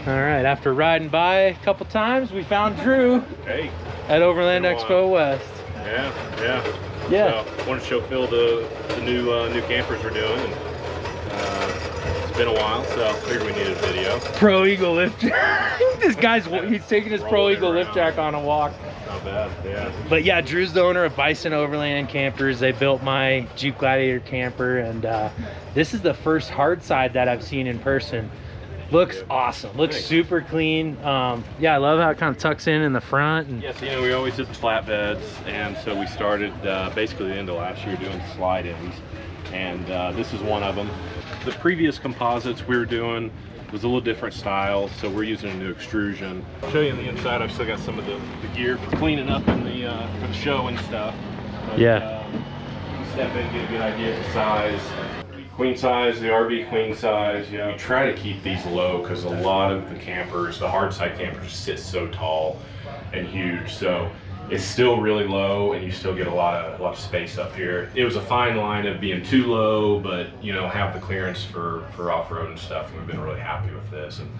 All right, after riding by a couple times, we found Drew at Overland Expo West. Yeah. So, wanted to show Phil the new campers we're doing. And, it's been a while, so figured we needed a video. Pro Eagle lift jack. This guy's, he's taking his Pro Eagle lift jack on a walk. Not bad, yeah. But yeah, Drew's the owner of Bison Overland Campers. They built my Jeep Gladiator camper, and this is the first hard side that I've seen in person. Looks awesome. Looks super clean. Yeah, I love how it kind of tucks in the front. And yeah, so you know, we always did the flatbeds, and so we started basically the end of last year doing slide-ins, and this is one of them. The previous composites we were doing was a little different style, so we're using a new extrusion. I'll show you on the inside. I've still got some of the gear for cleaning up in the for the show and stuff. But, step in, get a good idea of the size. Queen size, the RV queen size. Yeah, we try to keep these low because a lot of the campers, the hard side campers, sit so tall and huge. So it's still really low, and you still get a lot of space up here. It was a fine line of being too low, but you know, have the clearance for off-road and stuff. And we've been really happy with this. And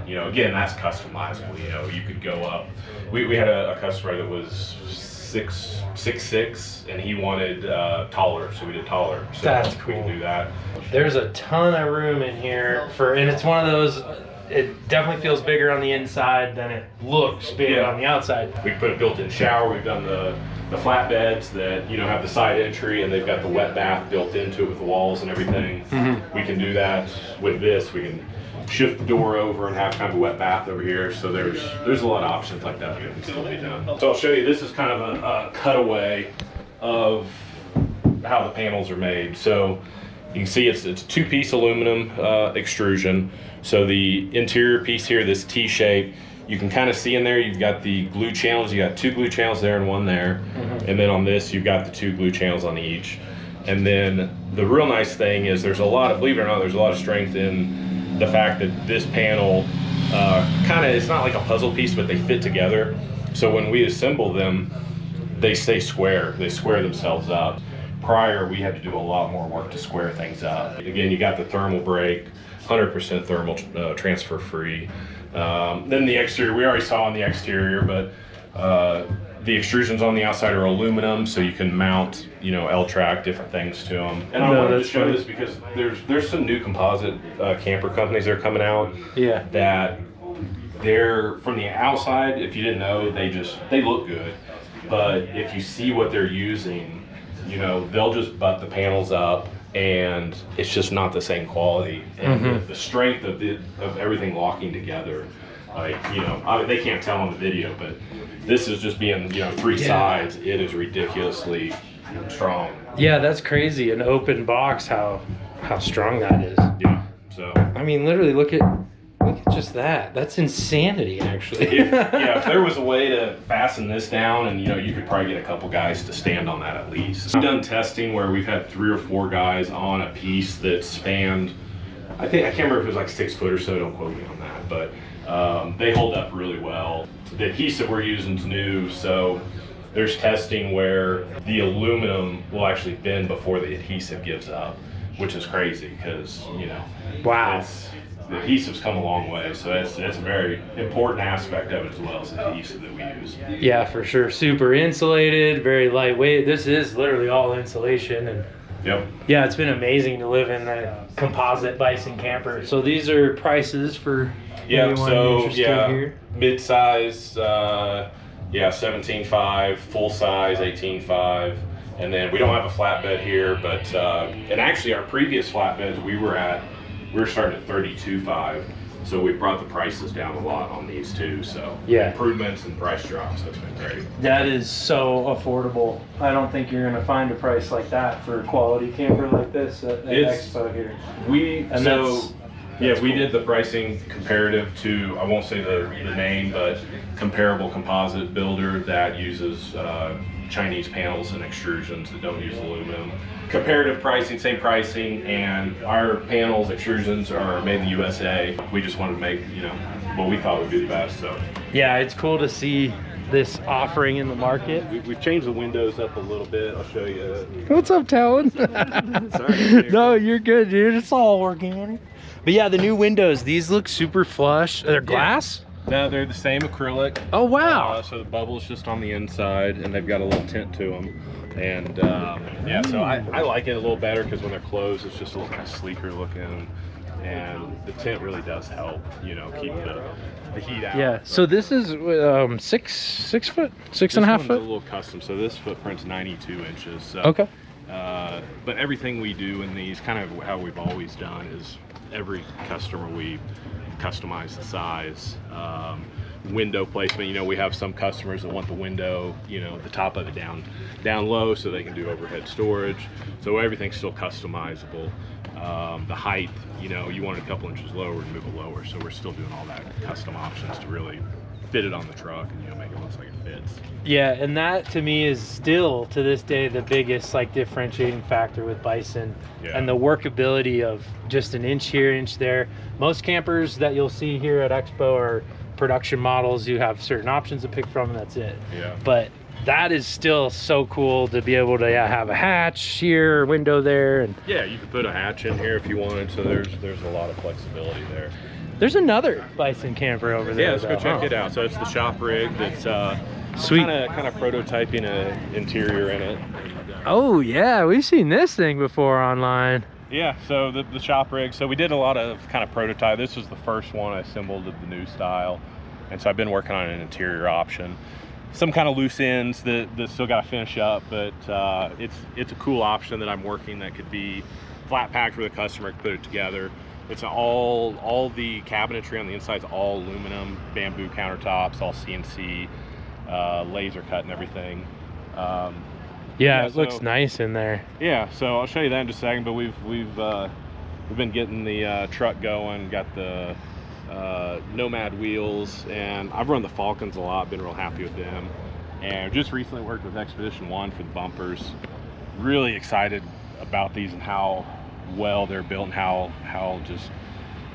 you know, again, that's customizable. You know, you could go up. We had a customer that was 6'6", and he wanted taller, so we did taller. So that's cool. We can do that. There's a ton of room in here and it's one of those. It definitely feels bigger on the inside than it looks big on the outside. We put a built-in shower. We've done the flatbeds that, you know, have the side entry, and they've got the wet bath built into it with the walls and everything. We can do that with this. We can shift the door over and have kind of a wet bath over here. So there's a lot of options like that that can still be done. So I'll show you. This is kind of a cutaway of how the panels are made. So you can see it's a two-piece aluminum extrusion. So the interior piece here, this T shape, you can kind of see in there, you've got the glue channels. You got two glue channels there and one there. And then on this, you've got the two glue channels on each. And then the real nice thing is there's a lot of, believe it or not, there's a lot of strength in the fact that this panel kind of, it's not like a puzzle piece, but they fit together. So when we assemble them, they stay square. They square themselves up. Prior, we had to do a lot more work to square things up. Again, you got the thermal brake, 100% thermal transfer free. Then the exterior, we already saw on the exterior, but the extrusions on the outside are aluminum, so you can mount, you know, L-track, different things to them. And I wanted to show this because there's some new composite camper companies that are coming out. Yeah. That they're, from the outside, if you didn't know, they look good. But if you see what they're using, you know, they'll just butt the panels up, and it's just not the same quality. And the strength of everything locking together, like, you know, I mean, they can't tell on the video, but this is just being, you know, three sides. It is ridiculously strong. Yeah, that's crazy. An open box, how strong that is. Yeah. So I mean, literally, look at just that. That's insanity, actually. if there was a way to fasten this down, and you know, you could probably get a couple guys to stand on that at least. We've done testing where we've had 3 or 4 guys on a piece that spanned, I can't remember if it was like 6 foot or so, don't quote me on that, but they hold up really well. The adhesive we're using is new, so there's testing where the aluminum will actually bend before the adhesive gives up, which is crazy because, you know, wow. The adhesives come a long way, so it's a very important aspect of it as well as the adhesive that we use. Yeah, for sure. Super insulated, very lightweight. This is literally all insulation, and yeah, it's been amazing to live in a composite Bison camper. So these are prices for anyone interested here. Mid-size, 17.5, full size 18.5. And then we don't have a flatbed here, but and actually our previous flatbeds we were starting at 32.5, so we brought the prices down a lot on these too. So improvements and price drops. That's been great. That is so affordable. I don't think you're gonna find a price like that for a quality camper like this at Expo here. We did the pricing comparative to, I won't say the name, but comparable composite builder that uses Chinese panels and extrusions that don't use aluminum. Comparative pricing, same pricing, and our panels, extrusions are made in the USA. We just wanted to make, you know, what we thought would be the best. So yeah, it's cool to see this offering in the market. We've changed the windows up a little bit. I'll show you. What's up, Talon? Sorry. No, you're good, dude. It's all organic. But yeah, the new windows, these look super flush. They're glass? No, they're the same acrylic. Oh, wow. So the bubble's just on the inside, and they've got a little tint to them. And yeah, so I like it a little better because when they're closed, it's just a little kind of sleeker looking. And the tint really does help, you know, keep the heat out. Yeah, so this is 6 foot, 6.5 foot? A little custom, so this footprint's 92 inches. So, okay. But everything we do in these, kind of how we've always done, is every customer we customize the size. Window placement, you know, we have some customers that want the window, you know, the top of it down low so they can do overhead storage. So everything's still customizable. The height, you know, you want it a couple inches lower, we move it lower. So we're still doing all that custom options to really fit it on the truck and, you know, make it look like it fits. Yeah, and that to me is still to this day the biggest like differentiating factor with Bison. Yeah. And the workability of just an inch here, inch there. Most campers that you'll see here at Expo are production models. You have certain options to pick from, and that's it. Yeah. But that is still so cool to be able to have a hatch here, window there, and yeah, you could put a hatch in here if you wanted. So there's a lot of flexibility there. there's another Bison camper over there. Yeah, let's go check it out. So it's the shop rig that's sweet, kind of prototyping an interior in it. Oh yeah, we've seen this thing before online. Yeah, so the shop rig. So we did a lot of kind of prototype. This was the first one I assembled of the new style, and so I've been working on an interior option. Some kind of loose ends that still got to finish up, but it's a cool option that I'm working that could be flat packed for the customer to put it together. It's all the cabinetry on the inside is all aluminum, bamboo countertops, all CNC, laser cut and everything. Yeah, it looks nice in there. Yeah, so I'll show you that in just a second. But we've been getting the truck going, got the Nomad wheels, and I've run the Falcons a lot, been real happy with them. And just recently worked with Expedition 1 for the bumpers. Really excited about these and how well they're built and how just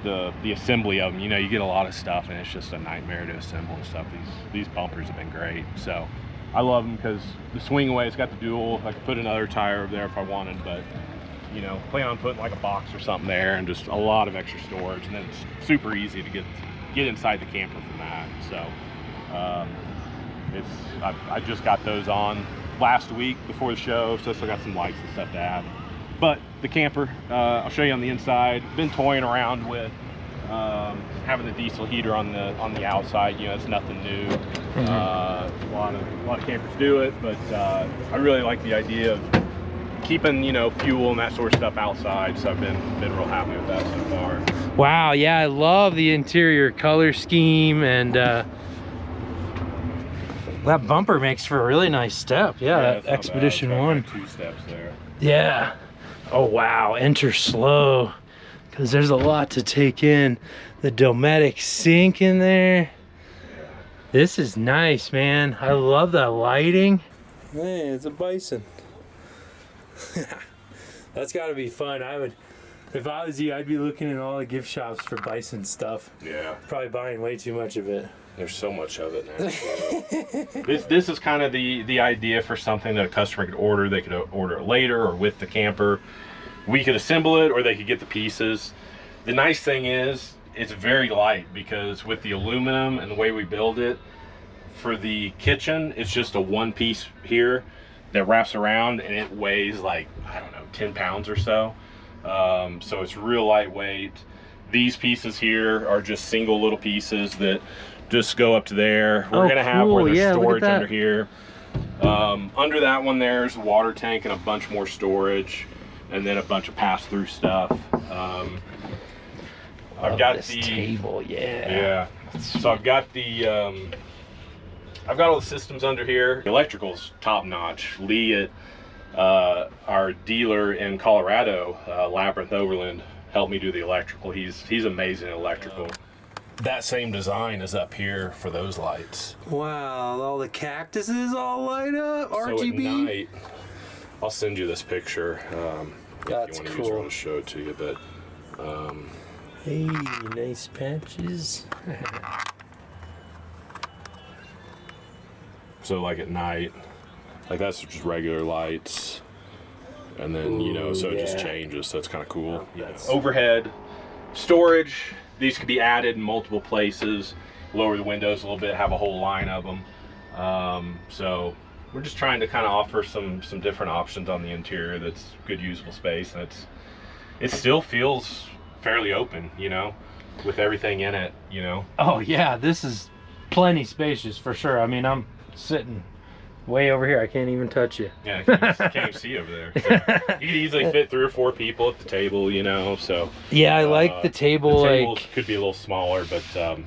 the assembly of them. You know, you get a lot of stuff and it's just a nightmare to assemble and stuff. These bumpers have been great. So I love them because the swing away, it's got the dual. I could put another tire over there if I wanted, but you know, plan on putting like a box or something there and just a lot of extra storage, and then it's super easy to get inside the camper from that. So I just got those on last week before the show, so I still got some lights and stuff to add. But the camper, I'll show you on the inside. Been toying around with having the diesel heater on the outside. You know, it's nothing new. A lot of campers do it, but I really like the idea of keeping, you know, fuel and that sort of stuff outside. So I've been real happy with that so far. Wow, yeah, I love the interior color scheme, and that bumper makes for a really nice step. Yeah, that Expedition 1. 2 steps there. Yeah. Oh wow, enter slow, because there's a lot to take in. The Dometic sink in there. This is nice, man. I love that lighting. Hey, it's a Bison. That's got to be fun. If I was you, I'd be looking in all the gift shops for Bison stuff. Yeah. Probably buying way too much of it. There's so much of it now. This is kind of the idea for something that a customer could order. They could order it later or with the camper. We could assemble it, or they could get the pieces. The nice thing is it's very light, because with the aluminum and the way we build it, for the kitchen, it's just a one piece here that wraps around, and it weighs like, I don't know, 10 pounds or so. So it's real lightweight. These pieces here are just single little pieces that just go up to there. We're gonna have where there's storage under here. Under that one, there's a water tank and a bunch more storage, and then a bunch of pass-through stuff. I've got the table, yeah. So I've got all the systems under here. The electrical's top notch. Lee at our dealer in Colorado, Labyrinth Overland, helped me do the electrical. He's amazing at electrical. That same design is up here for those lights. Wow, all the cactuses all light up, RGB. So at night, I'll send you this picture. That's if you want to cool. use it, I'll show it to you, but hey, nice patches. So like at night, like that's just regular lights, and then you know, so it just changes. So it's kind of cool. Overhead, storage. These could be added in multiple places. Lower the windows a little bit, have a whole line of them. So we're just trying to kind of offer some different options on the interior that's good usable space, and it still feels fairly open, you know, with everything in it, you know. Oh yeah, this is plenty spacious for sure. I mean, I'm sitting way over here. I can't even touch you. Yeah, can't even see over there. So you could easily fit 3 or 4 people at the table, you know. So yeah, I like the table. The table like could be a little smaller, but I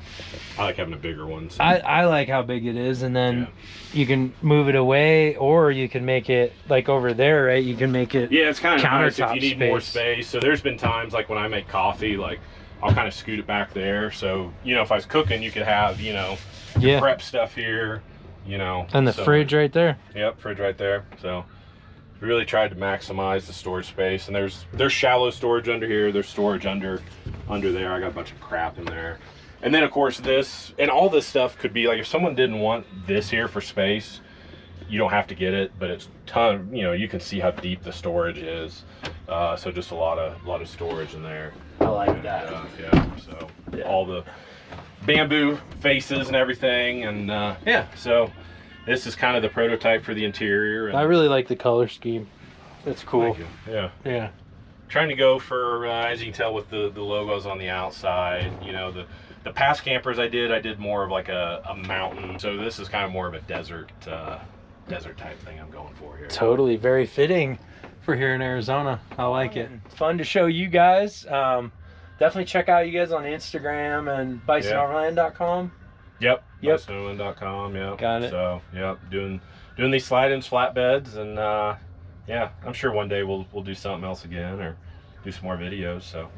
like having a bigger one. So. I like how big it is, and then you can move it away, or you can make it like over there, right? You can make it. Yeah, it's kind of nice if you need space. more space. So there's been times like when I make coffee, like I'll kind of scoot it back there. So you know, if I was cooking, you could have prep stuff here. You know, and the fridge right there. Yep, fridge right there. So we really tried to maximize the storage space, and there's shallow storage under here, there's storage under there. I got a bunch of crap in there. And then of course this and all this stuff could be like, if someone didn't want this here for space, you don't have to get it, but it's you can see how deep the storage is. So just a lot of storage in there. I like that. So all the bamboo faces and everything, and so this is kind of the prototype for the interior. And I really like the color scheme. It's cool. Yeah. Trying to go for as you can tell with the logos on the outside. You know, the past campers I did more of like a mountain. So this is kind of more of a desert type thing I'm going for here. Totally, very fitting for here in Arizona. I like it. It's fun to show you guys. Definitely check out you guys on Instagram and bisonoverland.com. Yep. Bisonoverland.com. Yep. Got it. So doing these slide-ins, flatbeds, and I'm sure one day we'll do something else again or do some more videos. So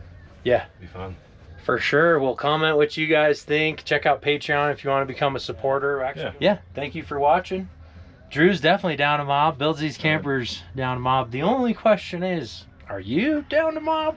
yeah, it'll be fun. For sure. We'll comment what you guys think. Check out Patreon if you want to become a supporter. Actually, yeah. Thank you for watching. Drew's definitely down to mob. Builds these campers down to mob. The only question is, are you down to mob?